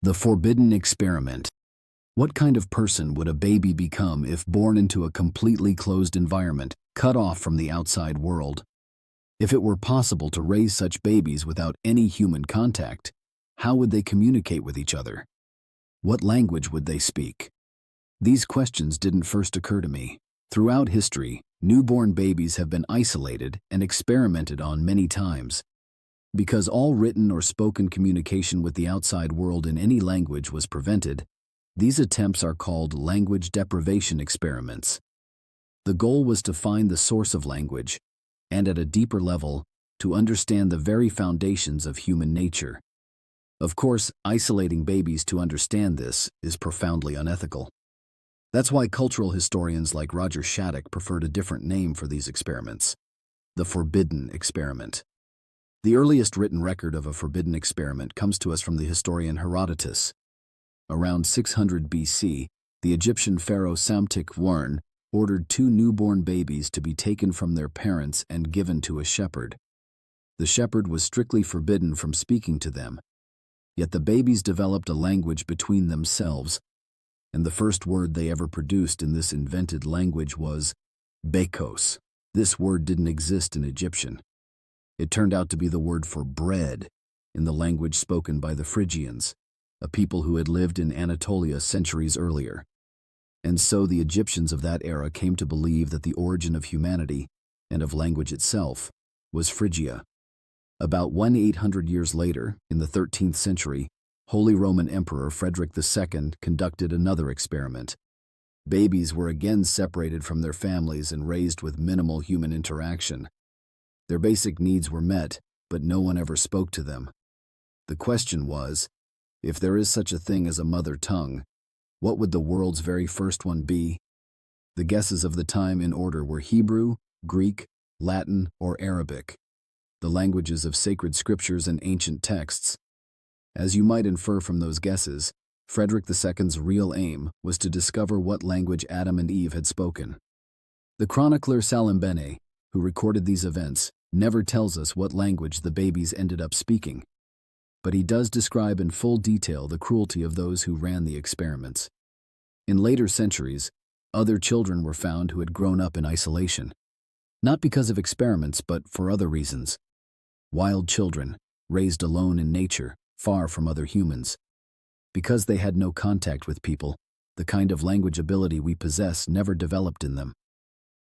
The forbidden experiment. What kind of person would a baby become if born into a completely closed environment, cut off from the outside world? If it were possible to raise such babies without any human contact, how would they communicate with each other? What language would they speak? These questions didn't first occur to me. Throughout history, newborn babies have been isolated and experimented on many times. Because all written or spoken communication with the outside world in any language was prevented, these attempts are called language deprivation experiments. The goal was to find the source of language, and at a deeper level, to understand the very foundations of human nature. Of course, isolating babies to understand this is profoundly unethical. That's why cultural historians like Roger Shattuck preferred a different name for these experiments: the forbidden experiment. The earliest written record of a forbidden experiment comes to us from the historian Herodotus. Around 600 BC, the Egyptian Pharaoh Psamtik I ordered 2 newborn babies to be taken from their parents and given to a shepherd. The shepherd was strictly forbidden from speaking to them, yet the babies developed a language between themselves, and the first word they ever produced in this invented language was bekos. This word didn't exist in Egyptian. It turned out to be the word for bread in the language spoken by the Phrygians, a people who had lived in Anatolia centuries earlier. And so the Egyptians of that era came to believe that the origin of humanity, and of language itself, was Phrygia. About 1800 years later, in the 13th century, Holy Roman Emperor Frederick II conducted another experiment. Babies were again separated from their families and raised with minimal human interaction. Their basic needs were met, but no one ever spoke to them. The question was, if there is such a thing as a mother tongue, what would the world's very first one be? The guesses of the time in order were Hebrew, Greek, Latin, or Arabic, the languages of sacred scriptures and ancient texts. As you might infer from those guesses, Frederick II's real aim was to discover what language Adam and Eve had spoken. The chronicler Salimbene, who recorded these events, never tells us what language the babies ended up speaking, but he does describe in full detail the cruelty of those who ran the experiments. In later centuries, other children were found who had grown up in isolation, not because of experiments but for other reasons. Wild children, raised alone in nature, far from other humans. Because they had no contact with people, the kind of language ability we possess never developed in them.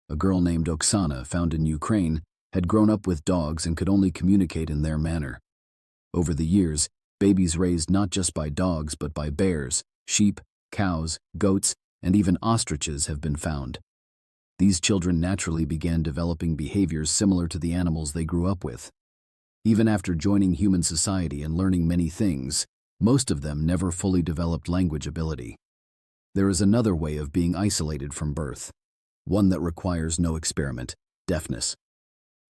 A girl named Oksana, found in Ukraine, had grown up with dogs and could only communicate in their manner. Over the years, babies raised not just by dogs but by bears, sheep, cows, goats, and even ostriches have been found. These children naturally began developing behaviors similar to the animals they grew up with. Even after joining human society and learning many things, most of them never fully developed language ability. There is another way of being isolated from birth, one that requires no experiment: deafness.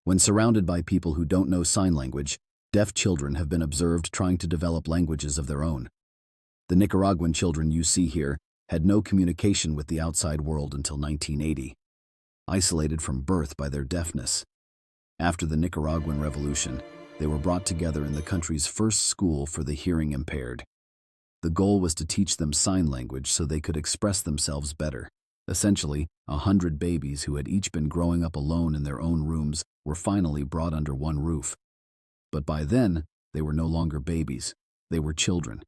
When surrounded by people who don't know sign language, deaf children have been observed trying to develop languages of their own. The Nicaraguan children you see here had no communication with the outside world until 1980, isolated from birth by their deafness. After the Nicaraguan Revolution, they were brought together in the country's first school for the hearing impaired. The goal was to teach them sign language so they could express themselves better. Essentially, 100 babies who had each been growing up alone in their own rooms were finally brought under one roof. But by then, they were no longer babies, they were children,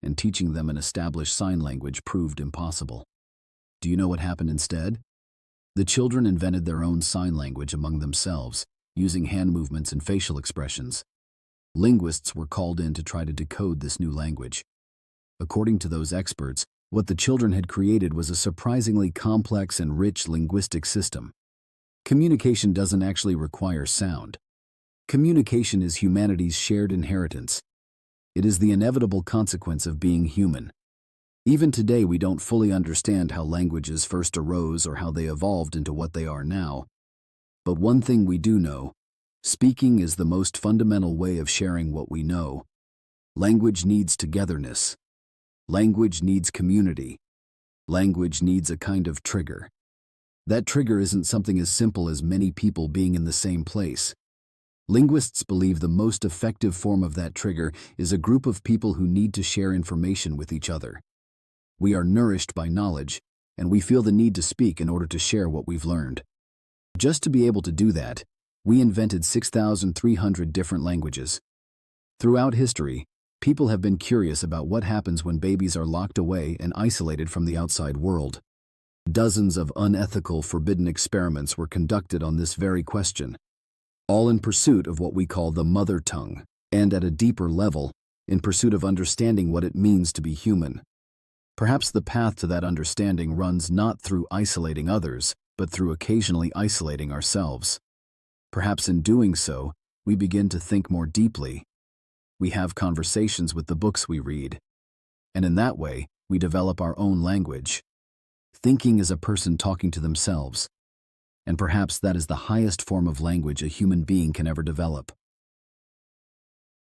and teaching them an established sign language proved impossible. Do you know what happened instead? The children invented their own sign language among themselves, using hand movements and facial expressions. Linguists were called in to try to decode this new language. According to those experts, what the children had created was a surprisingly complex and rich linguistic system. Communication doesn't actually require sound. Communication is humanity's shared inheritance. It is the inevitable consequence of being human. Even today, we don't fully understand how languages first arose or how they evolved into what they are now. But one thing we do know: speaking is the most fundamental way of sharing what we know. Language needs togetherness. Language needs community. Language needs a kind of trigger. That trigger isn't something as simple as many people being in the same place. Linguists believe the most effective form of that trigger is a group of people who need to share information with each other. We are nourished by knowledge, and we feel the need to speak in order to share what we've learned. Just to be able to do that, we invented 6,300 different languages. Throughout history, people have been curious about what happens when babies are locked away and isolated from the outside world. Dozens of unethical, forbidden experiments were conducted on this very question, all in pursuit of what we call the mother tongue, and at a deeper level, in pursuit of understanding what it means to be human. Perhaps the path to that understanding runs not through isolating others, but through occasionally isolating ourselves. Perhaps in doing so, we begin to think more deeply. We have conversations with the books we read. And in that way, we develop our own language. Thinking is a person talking to themselves. And perhaps that is the highest form of language a human being can ever develop.